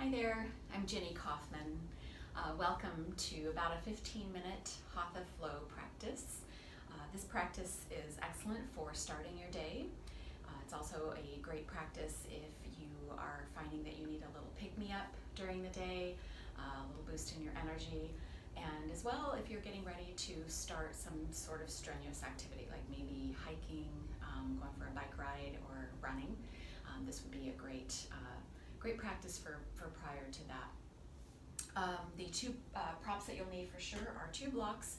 Hi there, I'm Ginny Kaufman. Welcome to about a 15-minute Hatha Flow practice. This practice is excellent for starting your day. It's also a great practice if you are finding that you need a little pick-me-up during the day, a little boost in your energy, and as well if you're getting ready to start some sort of strenuous activity like maybe hiking, going for a bike ride, or running. This would be a great practice for prior to that. The two props that you'll need for sure are two blocks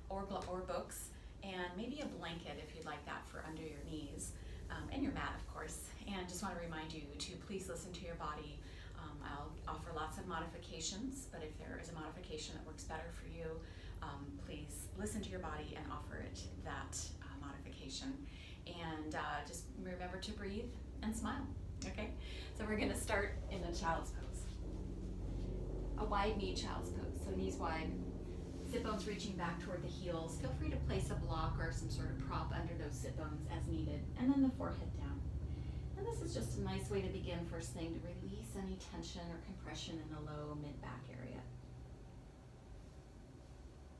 or books, and maybe a blanket if you'd like that for under your knees, and your mat of course. And just want to remind you to please listen to your body. I'll offer lots of modifications, but if there is a modification that works better for you, please listen to your body and offer it that modification. And just remember to breathe and smile. Okay, so we're going to start in a child's pose. A wide knee child's pose, so knees wide, sit bones reaching back toward the heels. Feel free to place a block or some sort of prop under those sit bones as needed, and then the forehead down. And this is just a nice way to begin first thing, to release any tension or compression in the low mid-back area.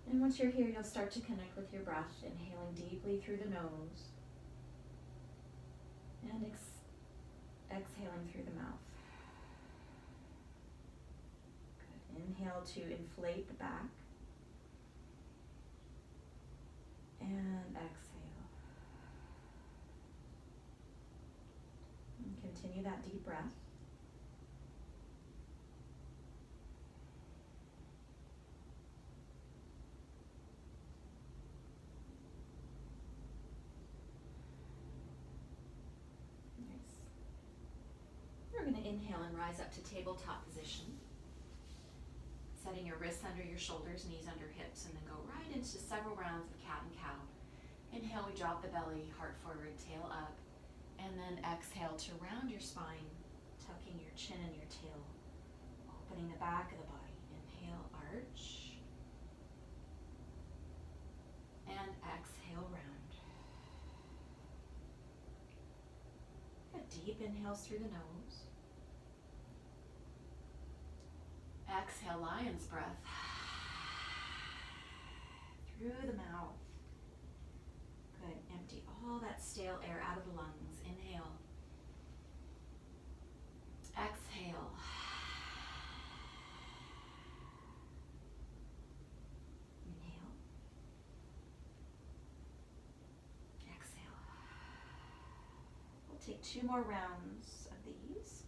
And once you're here, you'll start to connect with your breath, inhaling deeply through the nose and exhaling through the mouth. Good. Inhale to inflate the back. And exhale. And continue that deep breath. We're going to inhale and rise up to tabletop position. Setting your wrists under your shoulders, knees under hips, and then go right into several rounds of cat and cow. Inhale, we drop the belly, heart forward, tail up. And then exhale to round your spine, tucking your chin and your tail, opening the back of the body. Inhale, arch. And exhale, round. Good. Deep inhales through the nose. Exhale, lion's breath. Through the mouth. Good. Empty all that stale air out of the lungs. Inhale. Exhale. Inhale. Exhale. We'll take 2 more rounds of these.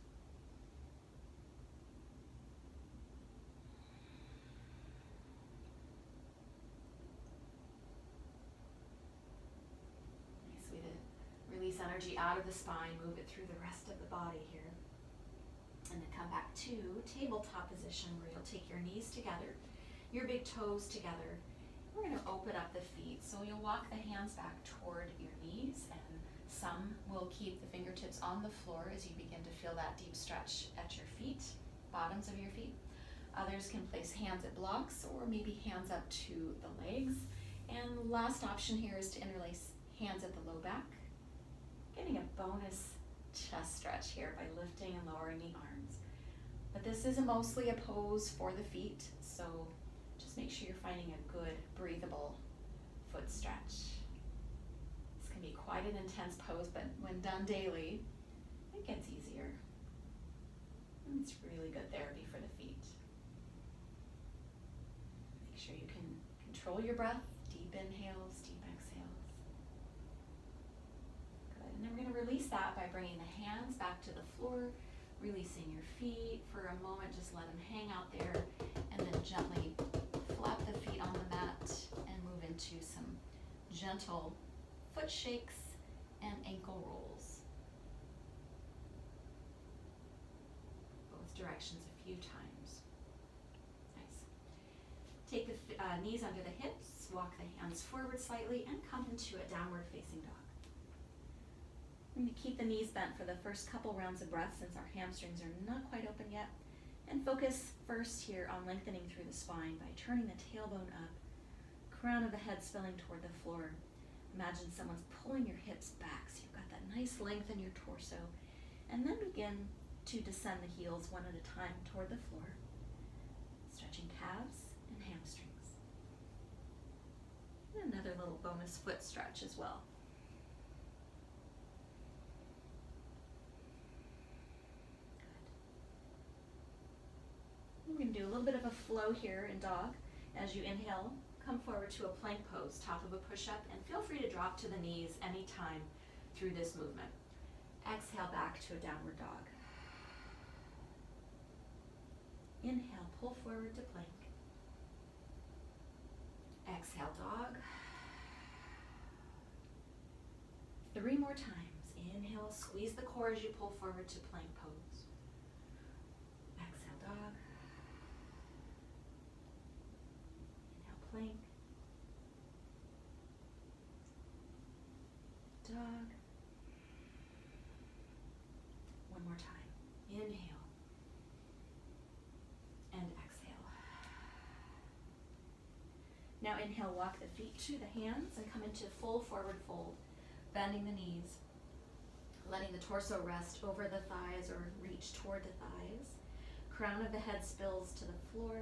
Release energy out of the spine, move it through the rest of the body here. And then come back to tabletop position where you'll take your knees together, your big toes together. We're going to open up the feet. So you'll walk the hands back toward your knees, and some will keep the fingertips on the floor as you begin to feel that deep stretch at your feet, bottoms of your feet. Others can place hands at blocks or maybe hands up to the legs. And the last option here is to interlace hands at the low back. Getting a bonus chest stretch here by lifting and lowering the arms. But this is mostly a pose for the feet, so just make sure you're finding a good, breathable foot stretch. This can be quite an intense pose, but when done daily, it gets easier. And it's really good therapy for the feet. Make sure you can control your breath, deep inhales, deep exhales. And then we're going to release that by bringing the hands back to the floor, releasing your feet for a moment, just let them hang out there, and then gently flap the feet on the mat and move into some gentle foot shakes and ankle rolls. Both directions a few times. Nice. Take the knees under the hips, walk the hands forward slightly, and come into a downward facing dog. We're going to keep the knees bent for the first couple rounds of breath since our hamstrings are not quite open yet. And focus first here on lengthening through the spine by turning the tailbone up, crown of the head spilling toward the floor. Imagine someone's pulling your hips back so you've got that nice length in your torso. And then begin to descend the heels one at a time toward the floor, stretching calves and hamstrings. And another little bonus foot stretch as well. Good. We're going to do a little bit of a flow here in dog. As you inhale, come forward to a plank pose, top of a push-up, and feel free to drop to the knees anytime through this movement. Exhale back to a downward dog. Inhale, pull forward to plank. Exhale, dog. 3 more times. Inhale, squeeze the core as you pull forward to plank pose. Exhale, dog. Inhale, plank. Dog. One more time. Inhale. And exhale. Now inhale, walk the feet to the hands and come into full forward fold, bending the knees, letting the torso rest over the thighs or reach toward the thighs. Crown of the head spills to the floor.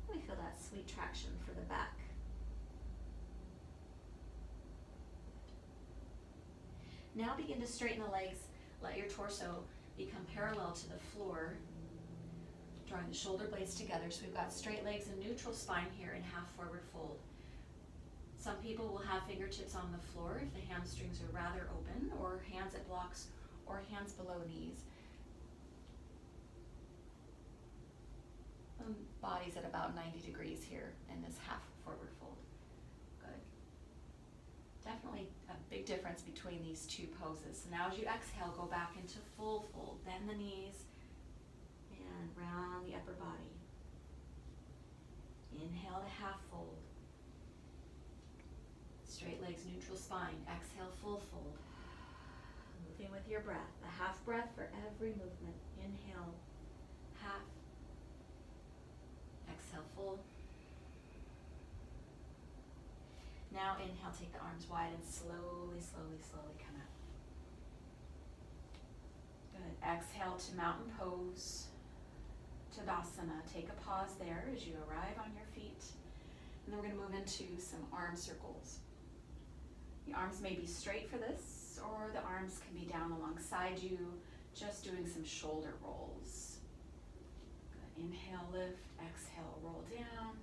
We feel that sweet traction for the back. Now begin to straighten the legs. Let your torso become parallel to the floor, drawing the shoulder blades together. So we've got straight legs and neutral spine here in half forward fold. Some people will have fingertips on the floor if the hamstrings are rather open, or hands at blocks, or hands below knees. Body's at about 90 degrees here in this half forward fold. Good. Definitely a big difference between these two poses. So now as you exhale, go back into full fold. Bend the knees and round the upper body. Inhale to half fold. Straight legs, neutral spine. Exhale, full fold. Moving with your breath. A half breath for every movement. Inhale, half. Exhale, full. Now inhale, take the arms wide and slowly, slowly, slowly come up. Good. Exhale to mountain pose, Tadasana. Take a pause there as you arrive on your feet. And then we're going to move into some arm circles. The arms may be straight for this, or the arms can be down alongside you, just doing some shoulder rolls. Good. Inhale, lift. Exhale, roll down.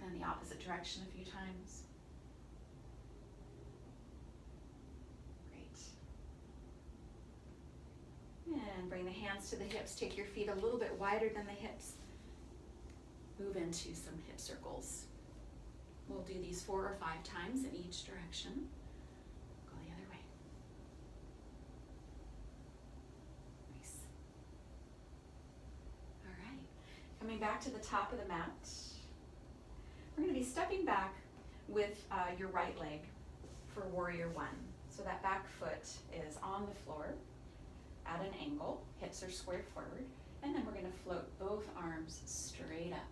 And the opposite direction a few times. Great. And bring the hands to the hips. Take your feet a little bit wider than the hips. Move into some hip circles. We'll do these 4 or 5 times in each direction. Go the other way. Nice. All right. Coming back to the top of the mat. We're going to be stepping back with your right leg for warrior 1. So that back foot is on the floor at an angle. Hips are squared forward. And then we're going to float both arms straight up.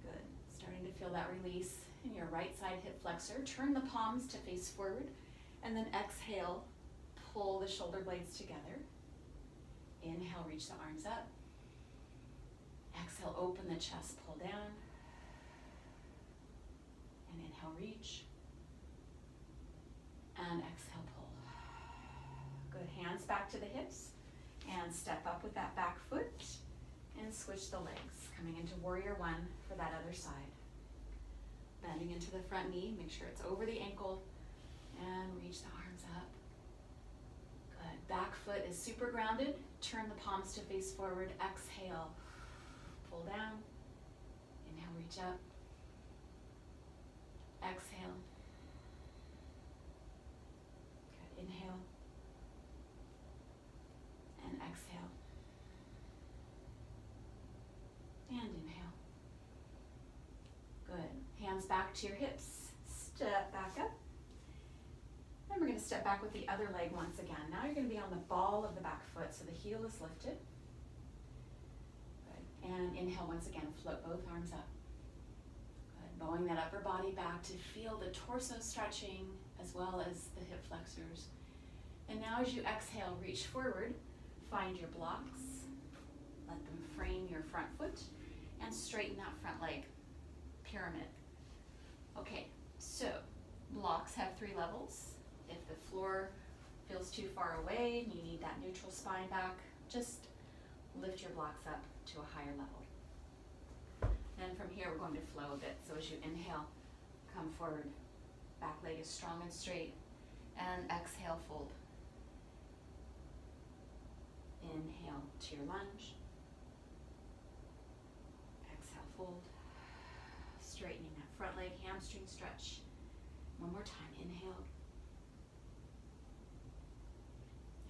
Good. Starting to feel that release in your right side hip flexor. Turn the palms to face forward. And then exhale, pull the shoulder blades together. Inhale, reach the arms up. Exhale, open the chest, pull down. And inhale, reach. And exhale, pull. Good. Hands back to the hips. And step up with that back foot. And switch the legs. Coming into warrior 1 for that other side. Bending into the front knee. Make sure it's over the ankle. And reach the arms up. Good. Back foot is super grounded. Turn the palms to face forward. Exhale. Pull down. Inhale, reach up. Exhale. Good. Inhale. And exhale. And inhale. Good. Hands back to your hips. Step back up. And we're going to step back with the other leg once again. Now you're going to be on the ball of the back foot, so the heel is lifted. Good. And inhale once again. Float both arms up. Good. Bowing that upper body back to feel the torso stretching as well as the hip flexors. And now as you exhale, reach forward, find your blocks, let them frame your front foot, and straighten that front leg, pyramid. Okay, so blocks have 3 levels. If the floor feels too far away and you need that neutral spine back, just lift your blocks up to a higher level. And from here we're going to flow a bit. So as you inhale, come forward, back leg is strong and straight, and exhale, fold. Inhale to your lunge. Exhale, fold. Straightening that front leg, hamstring stretch. One more time, inhale.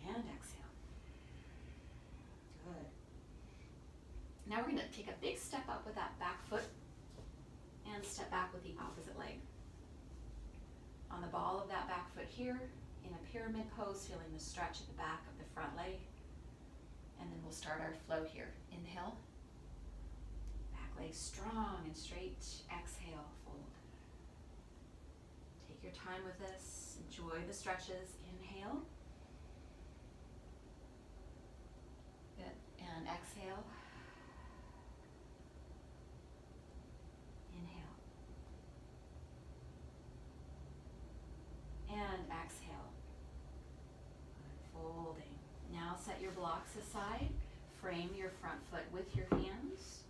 And exhale. Good. Now we're going to take a big step up with that back foot and step back with the opposite leg. On the ball of that back foot here, in a pyramid pose, feeling the stretch at the back of the front leg. And then we'll start our flow here. Inhale. Back leg strong and straight. Exhale, fold. Take your time with this. Enjoy the stretches. Inhale. Good. And exhale. Inhale. And exhale. Good. Folding. Now set your blocks aside. Frame your front foot with your hands.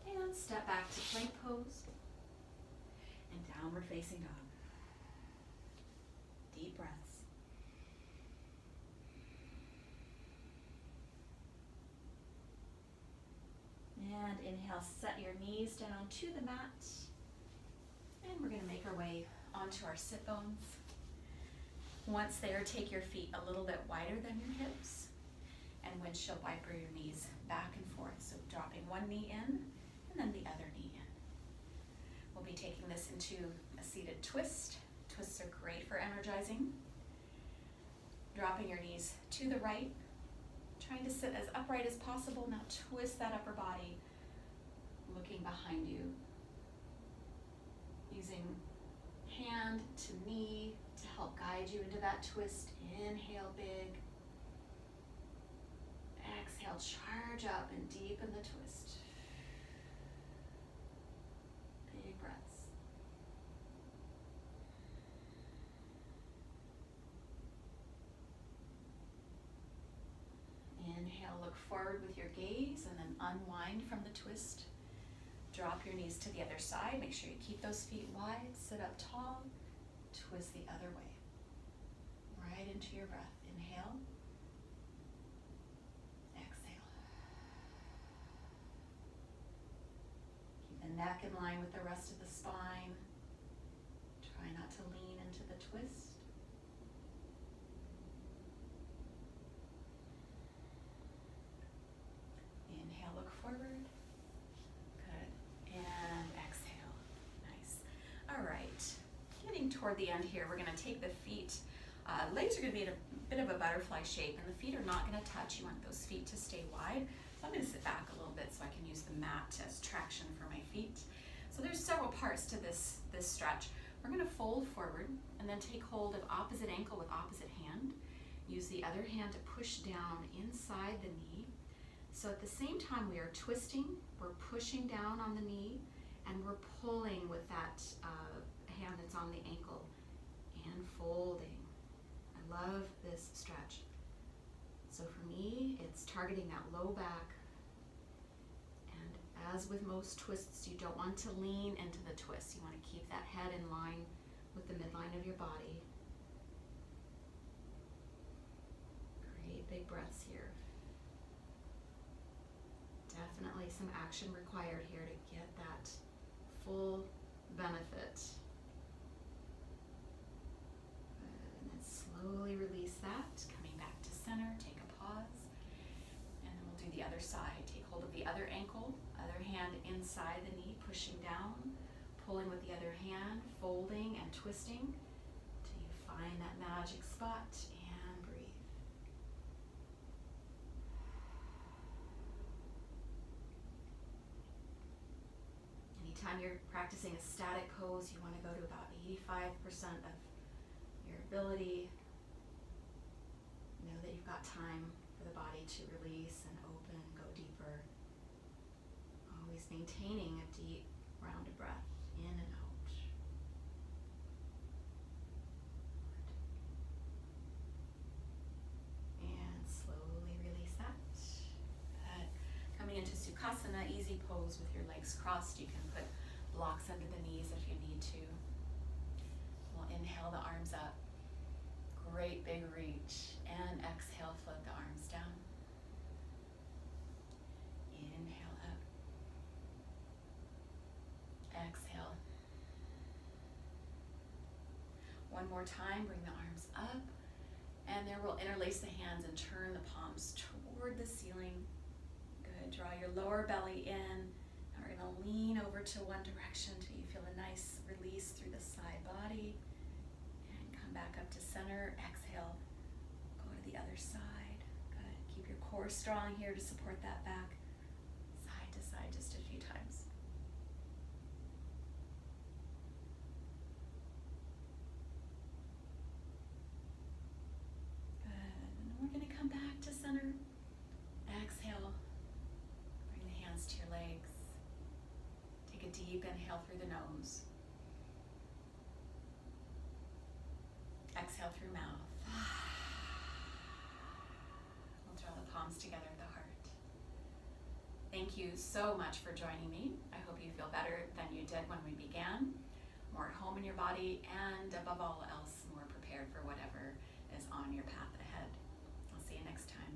And step back to plank pose. And downward facing dog. Deep breaths. And inhale, set your knees down to the mat. And we're going to make our way onto our sit bones. Once there, take your feet a little bit wider than your hips and windshield wiper your knees back and forth. So dropping one knee in and then the other knee in. We'll be taking this into a seated twist. Twists are great for energizing. Dropping your knees to the right, trying to sit as upright as possible. Now twist that upper body, looking behind you. Using hand to knee to help guide you into that twist. Inhale big. Exhale, charge up and deepen the twist. Big breaths. Inhale, look forward with your gaze and then unwind from the twist. Drop your knees to the other side. Make sure you keep those feet wide. Sit up tall. Twist the other way. Right into your breath. Inhale. Exhale. Keep the neck in line with the rest of the spine. Try not to lean into the twist. Inhale, look forward. Good. And exhale. Nice. All right. Getting toward the end here, we're going to take the feet. Legs are going to be in a bit of a butterfly shape, and the feet are not going to touch. You want those feet to stay wide. So I'm going to sit back a little bit so I can use the mat as traction for my feet. So there's several parts to this stretch. We're going to fold forward and then take hold of opposite ankle with opposite hand. Use the other hand to push down inside the knee. So at the same time we are twisting, we're pushing down on the knee, and we're pulling with that hand that's on the ankle and folding. I love this stretch. So for me, it's targeting that low back. And as with most twists, you don't want to lean into the twist. You want to keep that head in line with the midline of your body. Great big breaths here. Definitely some action required here to get that full benefit. And then slowly release that, coming back to center, take a pause, and then we'll do the other side. Take hold of the other ankle, other hand inside the knee, pushing down, pulling with the other hand, folding and twisting till you find that magic spot and breathe. anytime you're practicing a static pose, you want to go to about 85% of your ability. Know that you've got time for the body to release and open and go deeper. Always maintaining a deep, rounded breath in and out. And slowly release that. Good. Coming into Sukhasana, easy pose with your legs crossed. You can put blocks under the knees if you need to. We'll inhale the arms up. Great big reach. And exhale, float the arms down. Inhale up. Exhale. One more time, bring the arms up. And there we'll interlace the hands and turn the palms toward the ceiling. Good. Draw your lower belly in. Now we're going to lean over to one direction till you feel a nice release through the side body. And come back up to center. Exhale. Go to the other side. Good. Keep your core strong here to support that back. Side to side just a few times. We're going to come back to center. Exhale. Bring the hands to your legs. Take a deep inhale through the nose. Exhale through mouth. We'll draw the palms together at the heart. Thank you so much for joining me. I hope you feel better than you did when we began. More at home in your body, and above all else, more prepared for whatever is on your path ahead. I'll see you next time.